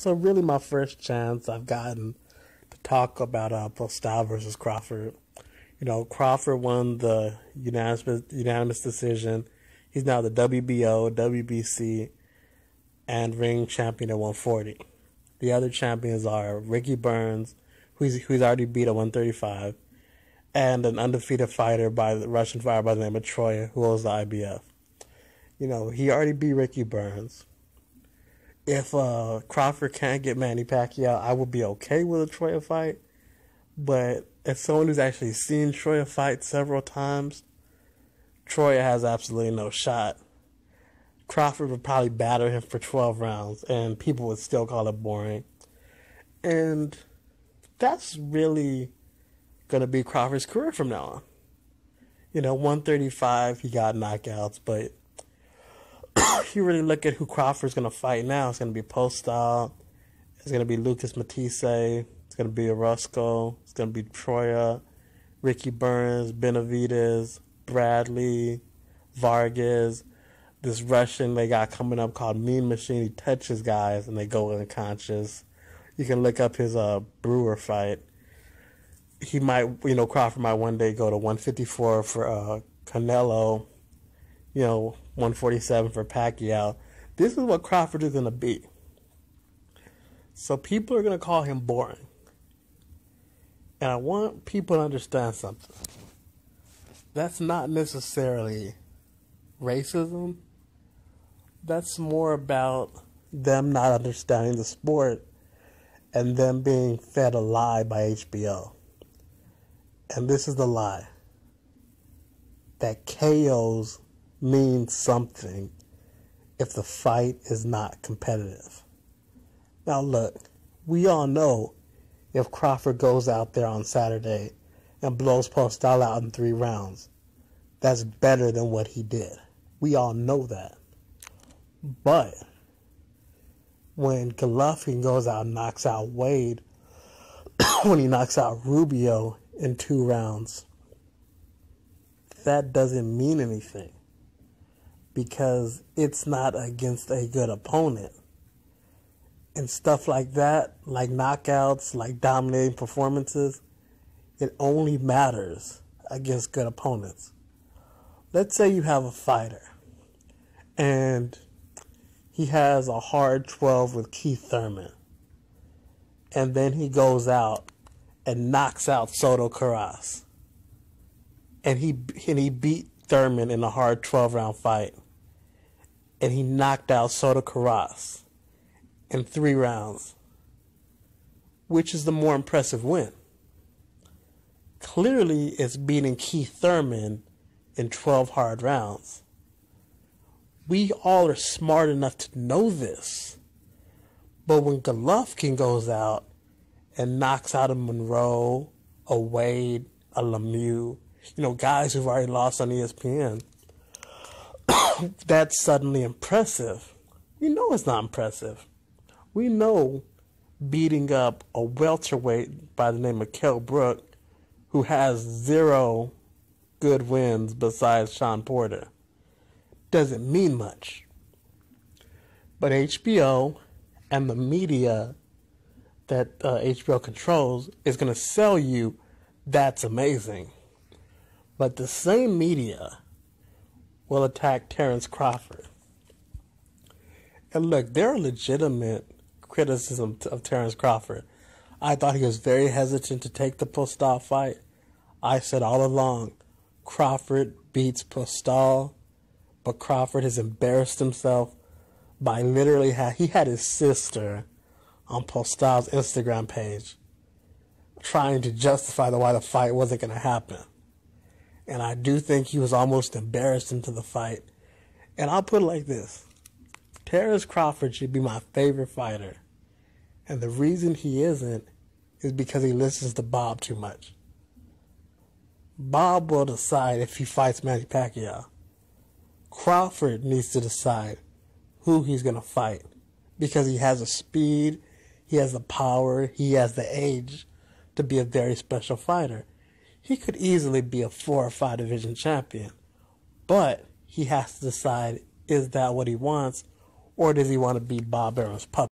So really my first chance I've gotten to talk about Postol versus Crawford. Crawford won the unanimous decision. He's now the WBO, WBC, and ring champion at 140. The other champions are Ricky Burns, who's already beat at 135, and an undefeated fighter by the Russian fighter by the name of Troya, who holds the IBF. He already beat Ricky Burns. If Crawford can't get Manny Pacquiao, I would be okay with a Troya fight. But as someone who's actually seen Troya fight several times, Troya has absolutely no shot. Crawford would probably batter him for 12 rounds, and people would still call it boring. And that's really going to be Crawford's career from now on. 135, he got knockouts, but you really look at who Crawford's going to fight now. It's going to be Postol. It's going to be Lucas Matisse. It's going to be Orozco. It's going to be Troya, Ricky Burns, Benavidez, Bradley, Vargas. This Russian they got coming up called Mean Machine. He touches guys and they go unconscious. You can look up his Brewer fight. He might, Crawford might one day go to 154 for Canelo. 147 for Pacquiao. This is what Crawford is going to be. So people are going to call him boring. And I want people to understand something. That's not necessarily racism. That's more about them not understanding the sport and them being fed a lie by HBO. And this is the lie. That KOs means something if the fight is not competitive. Now look, we all know if Crawford goes out there on Saturday and blows Postol out in 3 rounds, that's better than what he did. We all know that. But when Golovkin goes out and knocks out Wade, when he knocks out Rubio in 2 rounds, that doesn't mean anything because it's not against a good opponent. And stuff like that, like knockouts, like dominating performances, it only matters against good opponents. Let's say you have a fighter and he has a hard 12 with Keith Thurman, and then he goes out and knocks out Soto Karass, and he beat Thurman in a hard 12-round fight, and he knocked out Soto Karass in 3 rounds. Which is the more impressive win? Clearly, it's beating Keith Thurman in 12 hard rounds. We all are smart enough to know this. But when Golovkin goes out and knocks out a Monroe, a Wade, a Lemieux, guys who've already lost on ESPN, that's suddenly impressive. We know it's not impressive. We know beating up a welterweight by the name of Kell Brook, who has 0 good wins besides Sean Porter, doesn't mean much. But HBO and the media that HBO controls is going to sell you that's amazing. But the same media will attack Terence Crawford. And look, there are legitimate criticism of Terence Crawford. I thought he was very hesitant to take the Postol fight. I said all along, Crawford beats Postol, but Crawford has embarrassed himself by literally he had his sister on Postol's Instagram page trying to justify why the fight wasn't going to happen. And I do think he was almost embarrassed into the fight. And I'll put it like this. Terence Crawford should be my favorite fighter. And the reason he isn't is because he listens to Bob too much. Bob will decide if he fights Manny Pacquiao. Crawford needs to decide who he's going to fight because he has the speed, he has the power, he has the age to be a very special fighter. He could easily be a 4 or 5 division champion, but he has to decide, is that what he wants, or does he want to be Bob Arum's puppet?